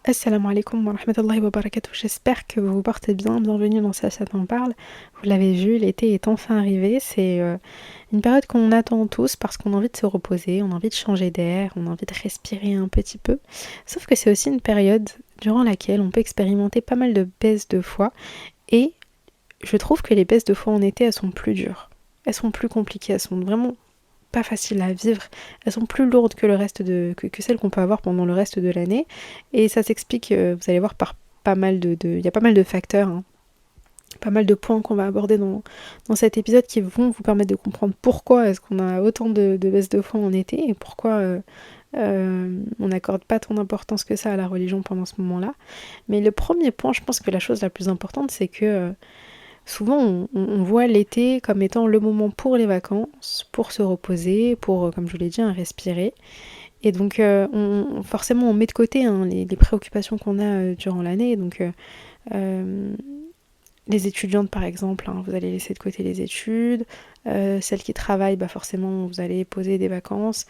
Assalamu alaikum wa rahmatullahi wa barakatuh. J'espère que vous vous portez bien. Bienvenue dans Ça t'en parle. Vous l'avez vu, l'été est enfin arrivé. C'est une période qu'on attend tous parce qu'on a envie de se reposer, on a envie de changer d'air, on a envie de respirer un petit peu. Sauf que c'est aussi une période durant laquelle on peut expérimenter pas mal de baisses de foi. Et je trouve que les baisses de foi en été, elles sont plus dures. Elles sont plus compliquées, elles sont vraiment pas faciles à vivre, elles sont plus lourdes que le reste que celles qu'on peut avoir pendant le reste de l'année, et ça s'explique, vous allez voir, par pas mal il y a pas mal de facteurs, hein, pas mal de points qu'on va aborder dans cet épisode qui vont vous permettre de comprendre pourquoi est-ce qu'on a autant de baisse de foi en été et pourquoi on n'accorde pas tant d'importance que ça à la religion pendant ce moment-là. Mais le premier point, je pense que la chose la plus importante, c'est que souvent, on voit l'été comme étant le moment pour les vacances, pour se reposer, pour, comme je vous l'ai dit, respirer. Et donc, forcément, on met de côté les préoccupations qu'on a durant l'année. Donc, euh, les étudiantes, par exemple, vous allez laisser de côté les études. Celles qui travaillent, forcément, vous allez poser des vacances.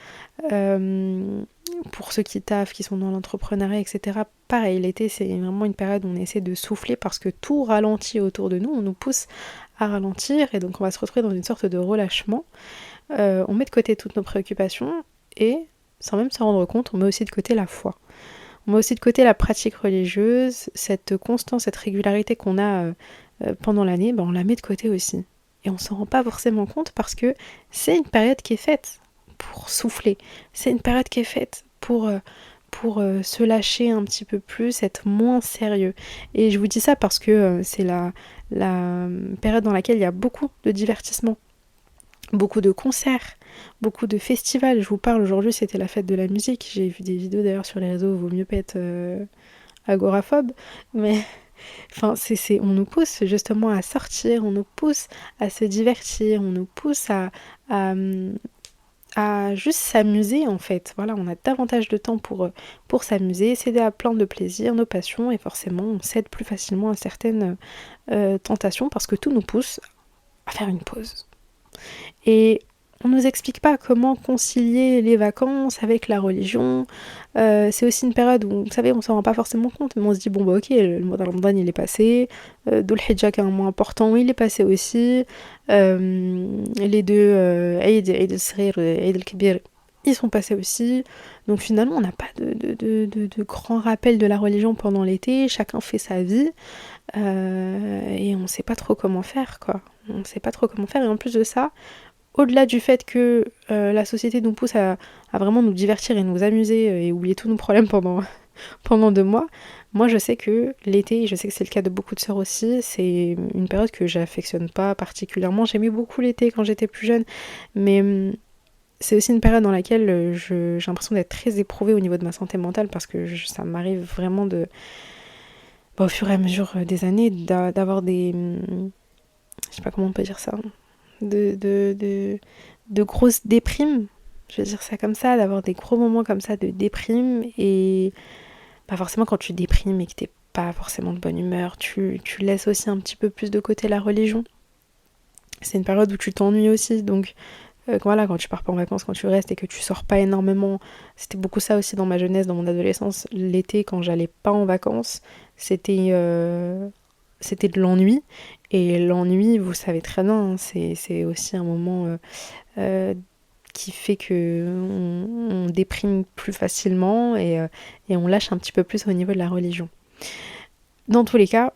Pour ceux qui taffent, qui sont dans l'entrepreneuriat, etc. Pareil, l'été, c'est vraiment une période où on essaie de souffler parce que tout ralentit autour de nous. On nous pousse à ralentir et donc on va se retrouver dans une sorte de relâchement. On met de côté toutes nos préoccupations et, sans même se rendre compte, on met aussi de côté la foi. On met aussi de côté la pratique religieuse, cette constance, cette régularité qu'on a pendant l'année, on la met de côté aussi. Et on s'en rend pas forcément compte parce que c'est une période qui est faite pour souffler. C'est une période qui est faite pour se lâcher un petit peu plus, être moins sérieux. Et je vous dis ça parce que c'est la période dans laquelle il y a beaucoup de divertissement, beaucoup de concerts, beaucoup de festivals. Je vous parle aujourd'hui, c'était la fête de la musique. J'ai vu des vidéos d'ailleurs sur les réseaux, vaut mieux pas être agoraphobe, mais enfin, on nous pousse justement à sortir, on nous pousse à se divertir, on nous pousse à juste s'amuser en fait. Voilà, on a davantage de temps pour s'amuser, céder à plein de plaisirs, nos passions, et forcément on cède plus facilement à certaines tentations parce que tout nous pousse à faire une pause. Et on nous explique pas comment concilier les vacances avec la religion. C'est aussi une période où, vous savez, on s'en rend pas forcément compte, mais on se dit, bon ok, le mois de Ramadan il est passé, Dhul Hijjah qui est un mois important, il est passé aussi, les deux Eid al-Saghir et Eid al-Kibir, ils sont passés aussi. Donc finalement, on n'a pas de grand rappel de la religion pendant l'été, chacun fait sa vie, et on sait pas trop comment faire, quoi. On sait pas trop comment faire, et en plus de ça, au-delà du fait que la société nous pousse à vraiment nous divertir et nous amuser et oublier tous nos problèmes pendant 2 mois, moi je sais que l'été, je sais que c'est le cas de beaucoup de sœurs aussi, c'est une période que j'affectionne pas particulièrement. J'aimais beaucoup l'été quand j'étais plus jeune, mais c'est aussi une période dans laquelle j'ai l'impression d'être très éprouvée au niveau de ma santé mentale parce que ça m'arrive vraiment au fur et à mesure des années d'avoir je sais pas comment on peut dire ça, de grosses déprimes, je veux dire ça comme ça, d'avoir des gros moments comme ça de déprime. Et pas forcément quand tu déprimes et que t'es pas forcément de bonne humeur, tu laisses aussi un petit peu plus de côté la religion. C'est une période où tu t'ennuies aussi, donc voilà, quand tu pars pas en vacances, quand tu restes et que tu sors pas énormément, c'était beaucoup ça aussi dans ma jeunesse, dans mon adolescence. L'été, quand j'allais pas en vacances, c'était de l'ennui. Et l'ennui, vous savez très bien, hein, c'est aussi un moment euh, qui fait que on déprime plus facilement et on lâche un petit peu plus au niveau de la religion. Dans tous les cas,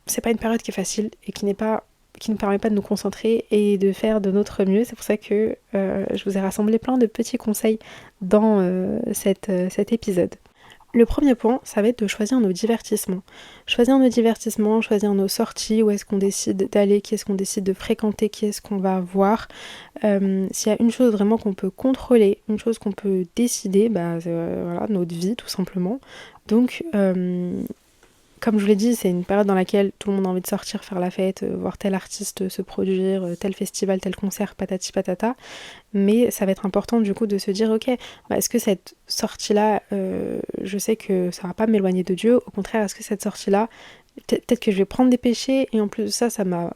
c'est pas une période qui est facile et qui ne permet pas de nous concentrer et de faire de notre mieux. C'est pour ça que je vous ai rassemblé plein de petits conseils dans cet épisode. Le premier point, ça va être de choisir nos divertissements. Choisir nos divertissements, choisir nos sorties, où est-ce qu'on décide d'aller, qui est-ce qu'on décide de fréquenter, qui est-ce qu'on va voir. S'il y a une chose vraiment qu'on peut contrôler, une chose qu'on peut décider, voilà, notre vie tout simplement. Donc, comme je vous l'ai dit, c'est une période dans laquelle tout le monde a envie de sortir, faire la fête, voir tel artiste se produire, tel festival, tel concert, patati patata. Mais ça va être important du coup de se dire, ok, est-ce que cette sortie-là, je sais que ça va pas m'éloigner de Dieu. Au contraire, est-ce que cette sortie-là, peut-être que je vais prendre des péchés et en plus de ça, ça va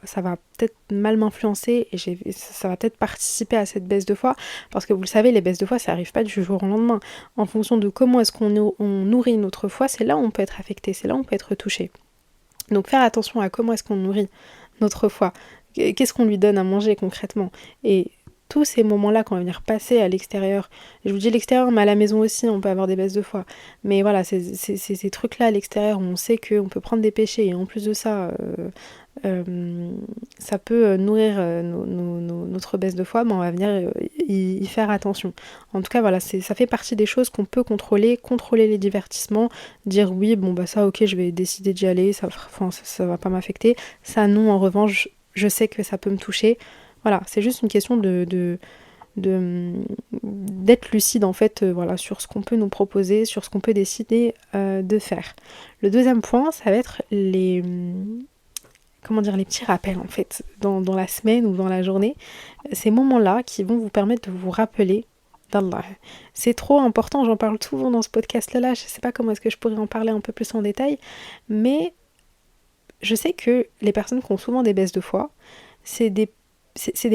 peut-être mal m'influencer et ça va peut-être participer à cette baisse de foi parce que vous le savez, les baisses de foi, ça arrive pas du jour au lendemain. En fonction de comment est-ce on nourrit notre foi, c'est là où on peut être affecté, c'est là où on peut être touché. Donc faire attention à comment est-ce qu'on nourrit notre foi, qu'est-ce qu'on lui donne à manger concrètement. Et tous ces moments-là qu'on va venir passer à l'extérieur, je vous dis l'extérieur, mais à la maison aussi, on peut avoir des baisses de foi. Mais voilà, ces trucs-là à l'extérieur où on sait qu'on peut prendre des péchés et en plus de ça, ça peut nourrir notre baisse de foi, mais on va venir y faire attention. En tout cas, voilà, ça fait partie des choses qu'on peut contrôler les divertissements, dire oui, bon bah ça ok, je vais décider d'y aller, ça va pas m'affecter. Ça non, en revanche, je sais que ça peut me toucher. Voilà, c'est juste une question d'être lucide en fait voilà, sur ce qu'on peut nous proposer, sur ce qu'on peut décider de faire. Le deuxième point, ça va être les petits rappels en fait dans la semaine ou dans la journée, ces moments-là qui vont vous permettre de vous rappeler d'Allah. C'est trop important, j'en parle souvent dans ce podcast-là, je sais pas comment est-ce que je pourrais en parler un peu plus en détail, mais je sais que les personnes qui ont souvent des baisses de foi, c'est des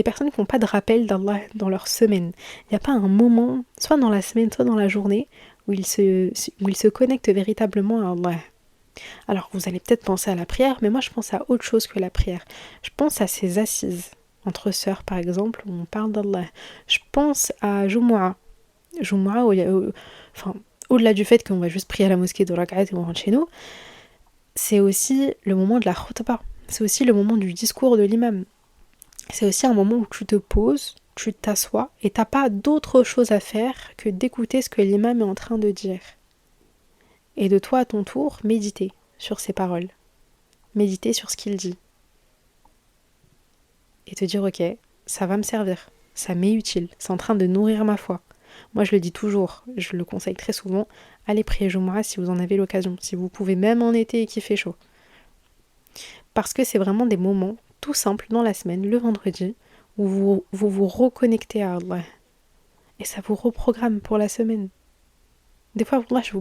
personnes qui n'ont pas de rappel d'Allah dans leur semaine. Il n'y a pas un moment, soit dans la semaine, soit dans la journée, où ils se connectent véritablement à Allah. Alors vous allez peut-être penser à la prière, mais moi je pense à autre chose que la prière. Je pense à ces assises entre sœurs par exemple, où on parle d'Allah. Je pense à Jumu'ah. Jumu'ah, au-delà du fait qu'on va juste prier à la mosquée de Rak'at et on rentre chez nous, c'est aussi le moment de la khutbah. C'est aussi le moment du discours de l'imam. C'est aussi un moment où tu te poses, tu t'assois et t'as pas d'autre chose à faire que d'écouter ce que l'imam est en train de dire. Et de toi à ton tour, méditer sur ses paroles. Méditer sur ce qu'il dit. Et te dire ok, ça va me servir, ça m'est utile, c'est en train de nourrir ma foi. Moi je le dis toujours, je le conseille très souvent, allez prier Jumu'ah si vous en avez l'occasion, si vous pouvez même en été et qu'il fait chaud. Parce que c'est vraiment des moments tout simples dans la semaine, le vendredi, où vous reconnectez à Allah. Et ça vous reprogramme pour la semaine. Des fois, moi, je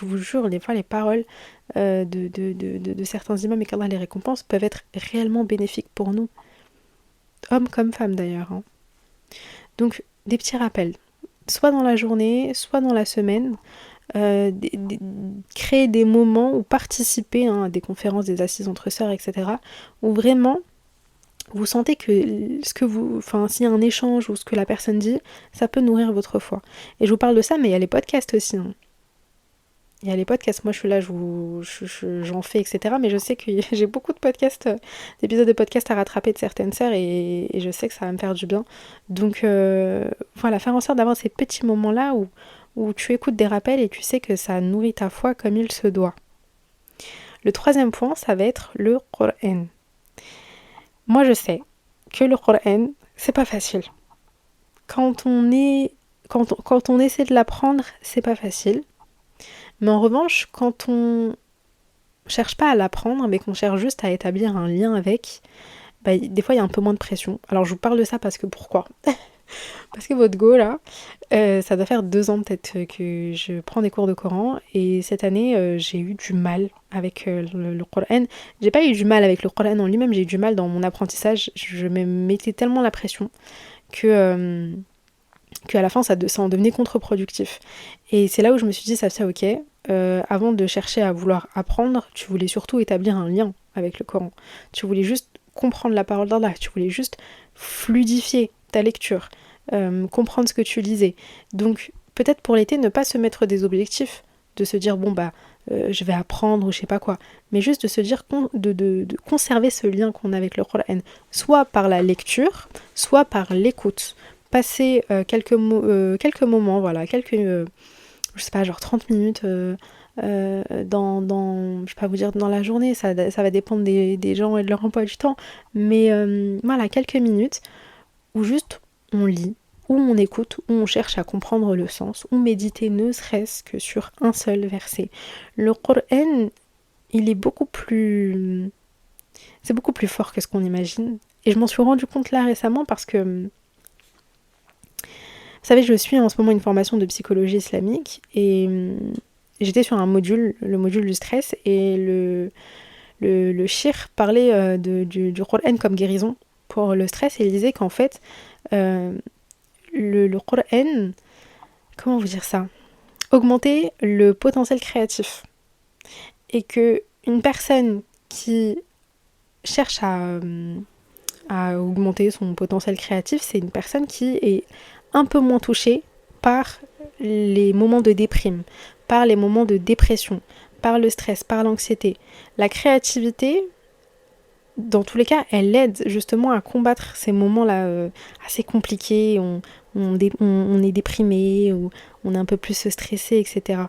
vous jure, des fois, les paroles de certains imams et qu'Allah les récompense peuvent être réellement bénéfiques pour nous. Hommes comme femmes d'ailleurs. Hein. Donc, des petits rappels. Soit dans la journée, soit dans la semaine. Créer des moments ou participer à des conférences, des assises entre sœurs, etc. Où vraiment vous sentez que s'il y a un échange ou ce que la personne dit, ça peut nourrir votre foi. Et je vous parle de ça, mais il y a les podcasts aussi. Hein. Il y a les podcasts, moi je suis là, j'en fais, etc. Mais je sais que j'ai beaucoup de podcasts, d'épisodes de podcasts à rattraper de certaines sœurs et je sais que ça va me faire du bien. Donc voilà, faire en sorte d'avoir ces petits moments-là où tu écoutes des rappels et tu sais que ça nourrit ta foi comme il se doit. Le troisième point, ça va être le Coran. Moi je sais que le Coran, c'est pas facile. Quand on essaie de l'apprendre, c'est pas facile. Mais en revanche, quand on cherche pas à l'apprendre, mais qu'on cherche juste à établir un lien avec, des fois il y a un peu moins de pression. Alors je vous parle de ça parce que pourquoi Parce que votre go là, ça doit faire 2 ans peut-être que je prends des cours de Coran et cette année j'ai eu du mal avec le Coran. J'ai pas eu du mal avec le Coran en lui-même, j'ai eu du mal dans mon apprentissage. Je me mettais tellement la pression que qu'à la fin ça en devenait contre-productif. Et c'est là où je me suis dit ça fait ok, avant de chercher à vouloir apprendre, tu voulais surtout établir un lien avec le Coran. Tu voulais juste comprendre la parole d'Allah, tu voulais juste fluidifier ta lecture, comprendre ce que tu lisais. Donc peut-être pour l'été ne pas se mettre des objectifs, de se dire bon je vais apprendre ou je sais pas quoi, mais juste de se dire de conserver ce lien qu'on a avec le Coran, soit par la lecture, soit par l'écoute. Passer quelques moments, voilà, je sais pas, genre 30 minutes je vais pas vous dire dans la journée, ça va dépendre des gens et de leur emploi du temps, mais voilà, quelques minutes où juste on lit, où on écoute, où on cherche à comprendre le sens, où méditer ne serait-ce que sur un seul verset. Le Coran, il est c'est beaucoup plus fort que ce qu'on imagine, et je m'en suis rendu compte là récemment parce que vous savez, je suis en ce moment une formation de psychologie islamique et j'étais sur un module, le module du stress, et le shir parlait du Coran comme guérison pour le stress et il disait qu'en fait, euh, le Coran, comment vous dire ça, augmentait le potentiel créatif. Et que une personne qui cherche à augmenter son potentiel créatif, c'est une personne qui est un peu moins touchée par les moments de déprime, par les moments de dépression, par le stress, par l'anxiété. La créativité, dans tous les cas, elle aide justement à combattre ces moments-là assez compliqués, on est déprimé, ou on est un peu plus stressé, etc.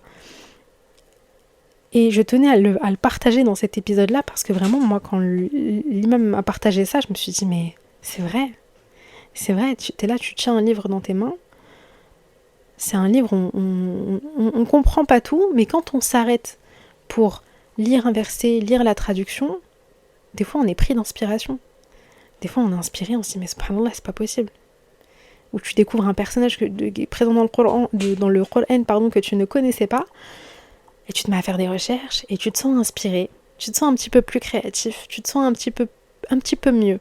Et je tenais à le partager dans cet épisode-là parce que vraiment, moi, quand l'imam a partagé ça, je me suis dit, mais c'est vrai, tu es là, tu tiens un livre dans tes mains. C'est un livre, on comprend pas tout, mais quand on s'arrête pour lire un verset, lire la traduction, des fois on est pris d'inspiration. Des fois on est inspiré, on se dit, mais subhanallah, c'est pas possible. Ou tu découvres un personnage qui est présent dans le Coran, pardon, que tu ne connaissais pas, et tu te mets à faire des recherches, et tu te sens inspiré, tu te sens un petit peu plus créatif, tu te sens un petit peu mieux.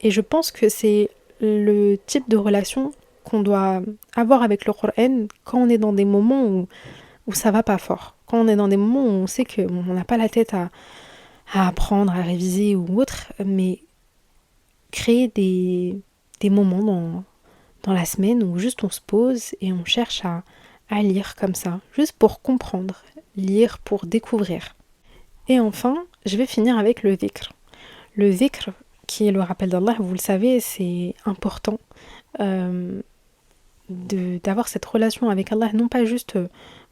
Et je pense que c'est le type de relation qu'on doit avoir avec le Coran quand on est dans des moments où ça va pas fort. Quand on est dans des moments où on sait qu'on n'a pas la tête à apprendre, à réviser ou autre, mais créer des moments dans la semaine où juste on se pose et on cherche à lire comme ça, juste pour comprendre, lire pour découvrir. Et enfin, je vais finir avec le dhikr. Le dhikr, qui est le rappel d'Allah, vous le savez, c'est important d'avoir cette relation avec Allah, non pas juste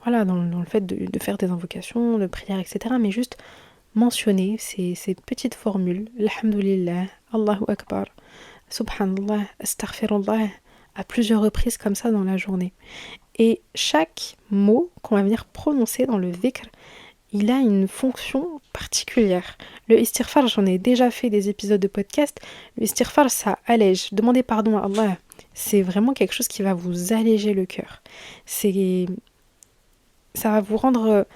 voilà, dans le fait de faire des invocations, de prières, etc., mais juste mentionner ces petites formules, Alhamdulillah, Allahu Akbar, Subhanallah, Astaghfirullah, à plusieurs reprises comme ça dans la journée. Et chaque mot qu'on va venir prononcer dans le dhikr, il a une fonction particulière. Le istighfar, j'en ai déjà fait des épisodes de podcast. Le istighfar, ça allège. Demander pardon à Allah, c'est vraiment quelque chose qui va vous alléger le cœur. Ça va vous rendre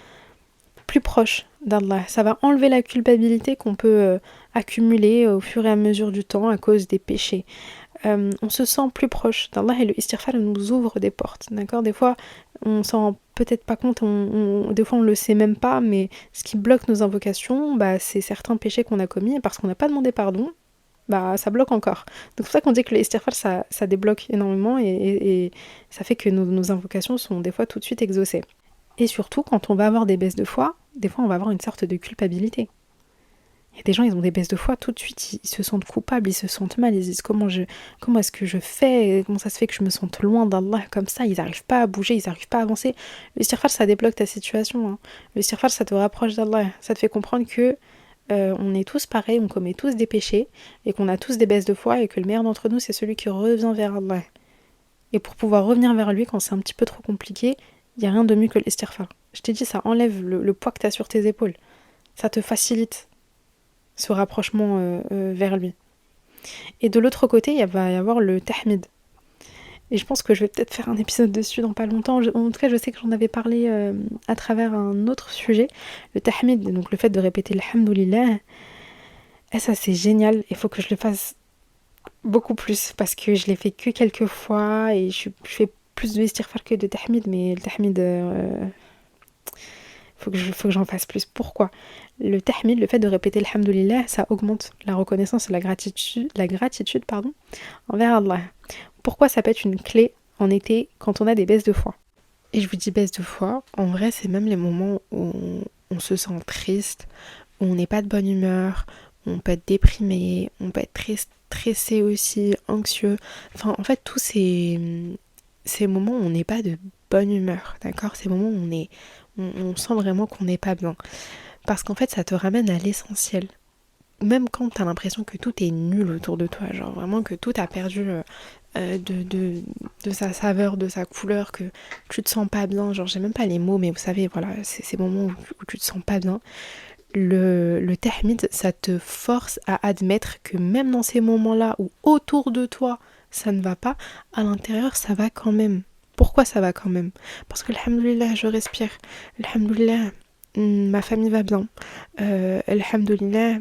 plus proche d'Allah. Ça va enlever la culpabilité qu'on peut accumuler au fur et à mesure du temps à cause des péchés. On se sent plus proche d'Allah et le istighfar nous ouvre des portes, d'accord. Des fois, on s'en rend peut-être pas compte, des fois on le sait même pas, mais ce qui bloque nos invocations, c'est certains péchés qu'on a commis, et parce qu'on n'a pas demandé pardon, ça bloque encore. Donc c'est pour ça qu'on dit que le istighfar, ça débloque énormément, et ça fait que nos invocations sont des fois tout de suite exaucées. Et surtout, quand on va avoir des baisses de foi, des fois on va avoir une sorte de culpabilité. Il y a des gens, ils ont des baisses de foi, tout de suite, ils se sentent coupables, ils se sentent mal, ils disent comment est-ce que je fais, comment ça se fait que je me sente loin d'Allah comme ça, ils n'arrivent pas à bouger, ils n'arrivent pas à avancer. Le istighfar, ça débloque ta situation. Hein. Le istighfar, ça te rapproche d'Allah, ça te fait comprendre que on est tous pareils, on commet tous des péchés, et qu'on a tous des baisses de foi, et que le meilleur d'entre nous, c'est celui qui revient vers Allah. Et pour pouvoir revenir vers lui quand c'est un petit peu trop compliqué, il n'y a rien de mieux que l'istighfar. Je t'ai dit, ça enlève le poids que tu as sur tes épaules. Ça te facilite ce rapprochement vers lui. Et de l'autre côté, il va y avoir le tahmid. Et je pense que je vais peut-être faire un épisode dessus dans pas longtemps. En tout cas, je sais que j'en avais parlé à travers un autre sujet. Le tahmid, donc le fait de répéter l'hamdoulilah. Et ça, c'est génial. Il faut que je le fasse beaucoup plus parce que je l'ai fait que quelques fois et je fais plus de istighfar que de tahmid, mais le tahmid, faut que j'en fasse plus. Pourquoi ? Le tahmid, le fait de répéter l'hamdoulilah, ça augmente la reconnaissance et la gratitude envers Allah. Pourquoi ça peut être une clé en été quand on a des baisses de foi ? Et je vous dis baisse de foi, en vrai c'est même les moments où on se sent triste, où on n'est pas de bonne humeur, où on peut être déprimé, on peut être très stressé aussi, anxieux. Enfin en fait tous ces moments où on n'est pas de bonne humeur, d'accord ? Ces moments où on sent vraiment qu'on n'est pas bien. Parce qu'en fait ça te ramène à l'essentiel. Même quand t'as l'impression que tout est nul autour de toi, genre vraiment que tout a perdu de sa saveur, de sa couleur, que tu te sens pas bien, genre j'ai même pas les mots, mais vous savez, voilà, c'est ces moments où tu te sens pas bien. Le tahmid, ça te force à admettre que même dans ces moments-là où autour de toi ça ne va pas, à l'intérieur ça va quand même. Pourquoi ça va quand même ? Parce que alhamdoulilah, je respire. Alhamdoulilah, ma famille va bien, alhamdoulilah,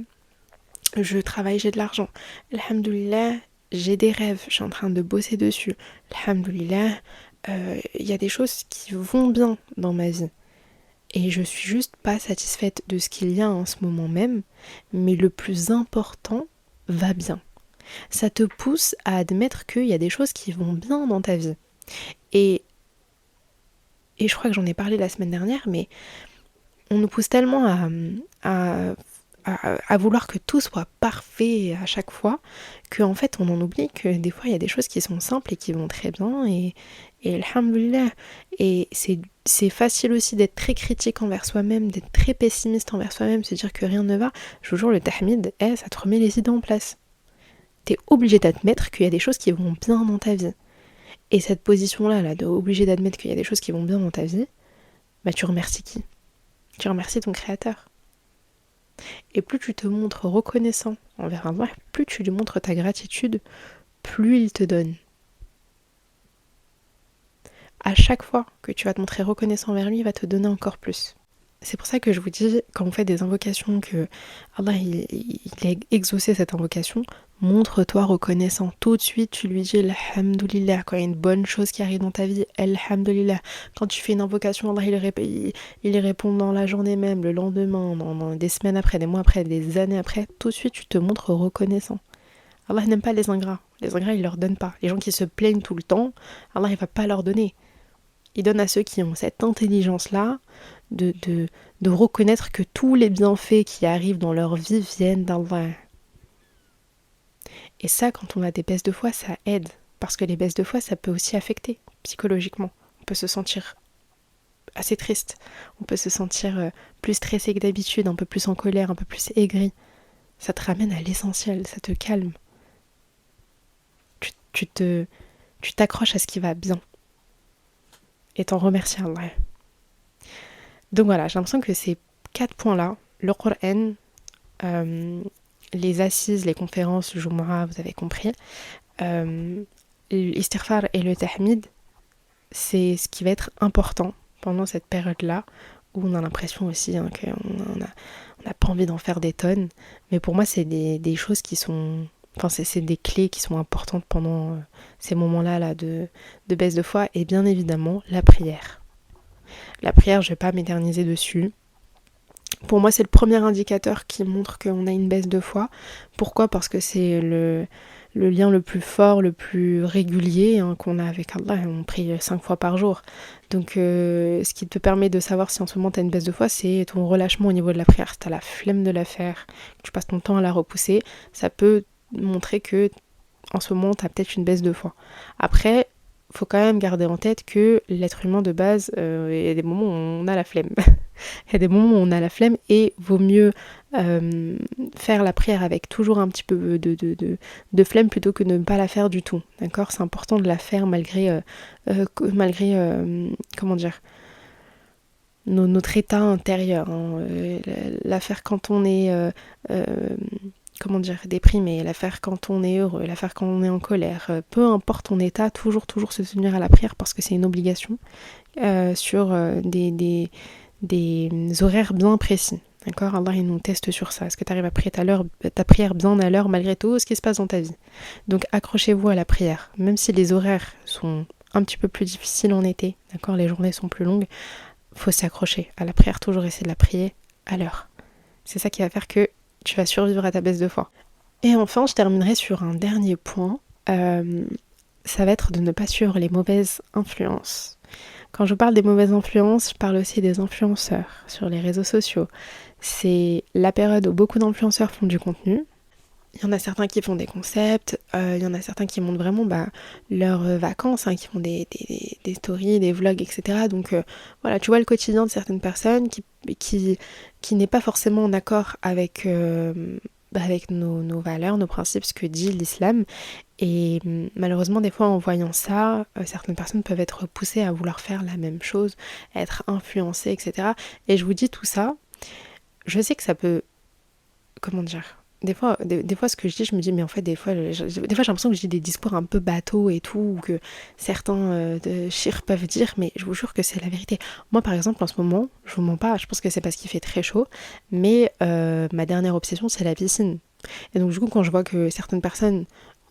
je travaille, j'ai de l'argent, alhamdoulilah, j'ai des rêves, je suis en train de bosser dessus, alhamdoulilah, il y a des choses qui vont bien dans ma vie. Et je suis juste pas satisfaite de ce qu'il y a en ce moment même, mais le plus important va bien. Ça te pousse à admettre qu'il y a des choses qui vont bien dans ta vie. Et, et je crois que j'en ai parlé la semaine dernière, mais on nous pousse tellement à, à vouloir que tout soit parfait à chaque fois, qu'en fait on en oublie que des fois il y a des choses qui sont simples et qui vont très bien, et alhamdoulilah. Et c'est facile aussi d'être très critique envers soi-même, d'être très pessimiste envers soi-même, se dire que rien ne va. Je vous jure, le tahmid, ça te remet les idées en place. T'es obligé d'admettre qu'il y a des choses qui vont bien dans ta vie. Et cette position-là, là, de obligé d'admettre qu'il y a des choses qui vont bien dans ta vie, bah tu remercies qui? Tu remercies ton créateur. Et plus tu te montres reconnaissant envers Allah, plus tu lui montres ta gratitude, plus il te donne. À chaque fois que tu vas te montrer reconnaissant envers lui, il va te donner encore plus. C'est pour ça que je vous dis, quand on fait des invocations, que Allah il a exaucé cette invocation, montre-toi reconnaissant. Tout de suite, tu lui dis Alhamdulillah. Quand il y a une bonne chose qui arrive dans ta vie, Alhamdulillah. Quand tu fais une invocation, Allah il répond dans la journée même, le lendemain, dans des semaines après, des mois après, des années après. Tout de suite, tu te montres reconnaissant. Allah n'aime pas les ingrats. Les ingrats, il leur donne pas. Les gens qui se plaignent tout le temps, Allah il va pas leur donner. Il donne à ceux qui ont cette intelligence-là de reconnaître que tous les bienfaits qui arrivent dans leur vie viennent d'Allah. Et ça, quand on a des baisses de foi, ça aide. Parce que les baisses de foi, ça peut aussi affecter psychologiquement. On peut se sentir assez triste. On peut se sentir plus stressé que d'habitude, un peu plus en colère, un peu plus aigri. Ça te ramène à l'essentiel, ça te calme. Tu t'accroches à ce qui va bien. Et t'en remercies Allah. Donc voilà, j'ai l'impression que ces 4 points-là, le Coran, les assises, les conférences, le Jumu'ah, vous avez compris, l'istighfar et le tahmid, c'est ce qui va être important pendant cette période-là, où on a l'impression aussi qu'on n'a pas envie d'en faire des tonnes. Mais pour moi, c'est des choses qui sont... Enfin, c'est des clés qui sont importantes pendant ces moments-là là, de baisse de foi. Et bien évidemment, la prière. La prière, je ne vais pas m'éterniser dessus. Pour moi, c'est le premier indicateur qui montre qu'on a une baisse de foi. Pourquoi ? Parce que c'est le lien le plus fort, le plus régulier qu'on a avec Allah. On prie 5 fois par jour. Donc, ce qui te permet de savoir si en ce moment tu as une baisse de foi, c'est ton relâchement au niveau de la prière. Si tu as la flemme de la faire, tu passes ton temps à la repousser, ça peut montrer que en ce moment, tu as peut-être une baisse de foi. Après, faut quand même garder en tête que l'être humain de base, il y a des moments où on a la flemme. Il y a des moments où on a la flemme et vaut mieux faire la prière avec toujours un petit peu de flemme plutôt que de ne pas la faire du tout. D'accord ? C'est important de la faire malgré comment dire, notre état intérieur. La faire quand on est comment dire, déprimé, la faire quand on est heureux, la faire quand on est en colère, peu importe ton état, toujours se tenir à la prière parce que c'est une obligation sur des horaires bien précis. D'accord ? Allah il nous teste sur ça. Est-ce que tu arrives à prier ta prière bien à l'heure malgré tout ce qui se passe dans ta vie ? Donc accrochez-vous à la prière. Même si les horaires sont un petit peu plus difficiles en été, d'accord ? Les journées sont plus longues, faut s'accrocher à la prière, toujours essayer de la prier à l'heure. C'est ça qui va faire que tu vas survivre à ta baisse de foi. Et enfin, je terminerai sur un dernier point. Ça va être de ne pas suivre les mauvaises influences. Quand je parle des mauvaises influences, je parle aussi des influenceurs sur les réseaux sociaux. C'est la période où beaucoup d'influenceurs font du contenu. Il y en a certains qui font des concepts, il y en a certains qui montrent vraiment leurs vacances, qui font des stories, des vlogs, etc. Donc voilà, tu vois le quotidien de certaines personnes qui n'est pas forcément en accord avec nos valeurs, nos principes, ce que dit l'islam. Et malheureusement, des fois, en voyant ça, certaines personnes peuvent être poussées à vouloir faire la même chose, à être influencées, etc. Et je vous dis tout ça, je sais que ça peut, comment dire, des fois, ce que je dis, je me dis, mais en fait, des fois, j'ai l'impression que je dis des discours un peu bateaux et tout, ou que certains de chirs peuvent dire, mais je vous jure que c'est la vérité. Moi, par exemple, en ce moment, je vous mens pas, je pense que c'est parce qu'il fait très chaud, mais ma dernière obsession, c'est la piscine. Et donc, du coup, quand je vois que certaines personnes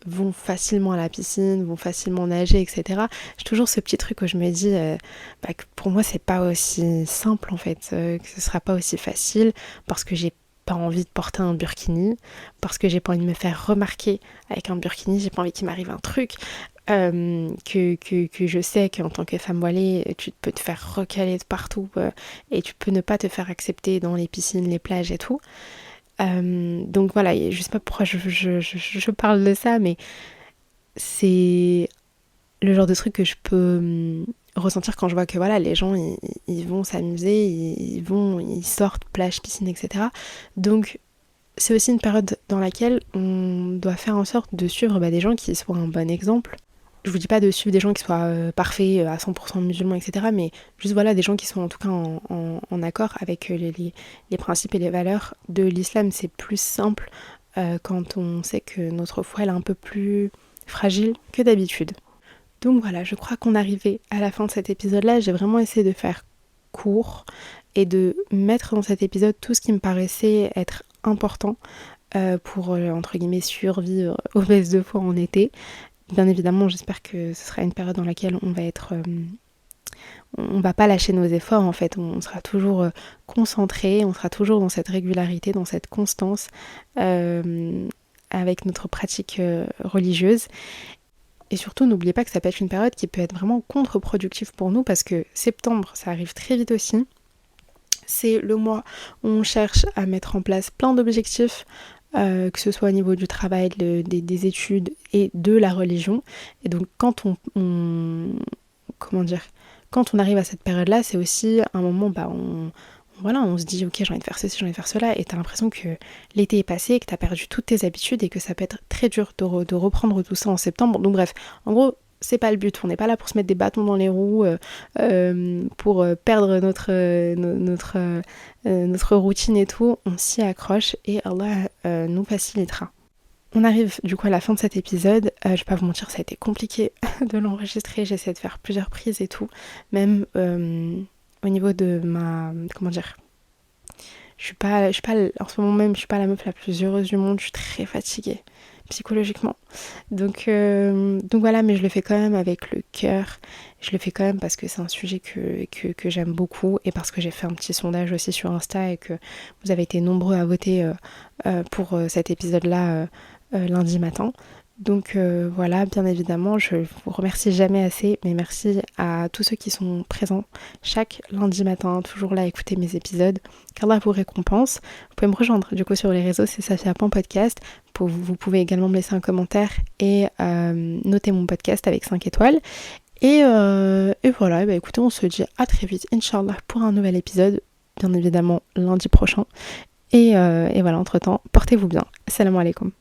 vont facilement à la piscine, vont facilement nager, etc. J'ai toujours ce petit truc où je me dis que pour moi c'est pas aussi simple en fait, que ce sera pas aussi facile parce que j'ai pas envie de porter un burkini, parce que j'ai pas envie de me faire remarquer avec un burkini, j'ai pas envie qu'il m'arrive un truc, que je sais qu'en tant que femme voilée, tu peux te faire recaler de partout et tu peux ne pas te faire accepter dans les piscines, les plages et tout. Donc voilà, je sais pas pourquoi je parle de ça, mais c'est le genre de truc que je peux ressentir quand je vois que voilà, les gens ils vont s'amuser, ils sortent, plage, piscine, etc. Donc c'est aussi une période dans laquelle on doit faire en sorte de suivre des gens qui soient un bon exemple. Je vous dis pas de suivre des gens qui soient parfaits, à 100% musulmans, etc. Mais juste voilà, des gens qui sont en tout cas en accord avec les principes et les valeurs de l'islam. C'est plus simple quand on sait que notre foi elle est un peu plus fragile que d'habitude. Donc voilà, je crois qu'on est arrivé à la fin de cet épisode-là. J'ai vraiment essayé de faire court et de mettre dans cet épisode tout ce qui me paraissait être important pour, entre guillemets, survivre aux baisses de foi en été. Bien évidemment, j'espère que ce sera une période dans laquelle on va être... on va pas lâcher nos efforts en fait, on sera toujours concentré, on sera toujours dans cette régularité, dans cette constance avec notre pratique religieuse. Et surtout, n'oubliez pas que ça peut être une période qui peut être vraiment contre-productive pour nous parce que septembre, ça arrive très vite aussi. C'est le mois où on cherche à mettre en place plein d'objectifs, que ce soit au niveau du travail, des études et de la religion. Et donc quand comment dire, quand on arrive à cette période-là, c'est aussi un moment, voilà, on se dit ok, j'ai envie de faire ceci, j'ai envie de faire cela, et t'as l'impression que l'été est passé, que t'as perdu toutes tes habitudes et que ça peut être très dur de reprendre tout ça en septembre. Donc bref, en gros, c'est pas le but, on n'est pas là pour se mettre des bâtons dans les roues, pour perdre notre routine et tout, on s'y accroche et Allah nous facilitera. On arrive du coup à la fin de cet épisode, je vais pas vous mentir, ça a été compliqué de l'enregistrer, j'ai essayé de faire plusieurs prises et tout, même au niveau de comment dire, je suis pas, en ce moment même, je suis pas la meuf la plus heureuse du monde, je suis très fatiguée psychologiquement. Donc voilà, mais je le fais quand même avec le cœur. Je le fais quand même parce que c'est un sujet que j'aime beaucoup et parce que j'ai fait un petit sondage aussi sur Insta et que vous avez été nombreux à voter pour cet épisode-là lundi matin. Donc voilà, bien évidemment, je vous remercie jamais assez, mais merci à tous ceux qui sont présents chaque lundi matin, toujours là à écouter mes épisodes. qu'Allah vous récompense. Vous pouvez me rejoindre du coup sur les réseaux, c'est Safia.podcast. Vous pouvez également me laisser un commentaire et noter mon podcast avec 5 étoiles. Et voilà, et écoutez, on se dit à très vite, Inch'Allah, pour un nouvel épisode, bien évidemment lundi prochain. Et voilà, entre-temps, portez-vous bien. Assalamu alaikum.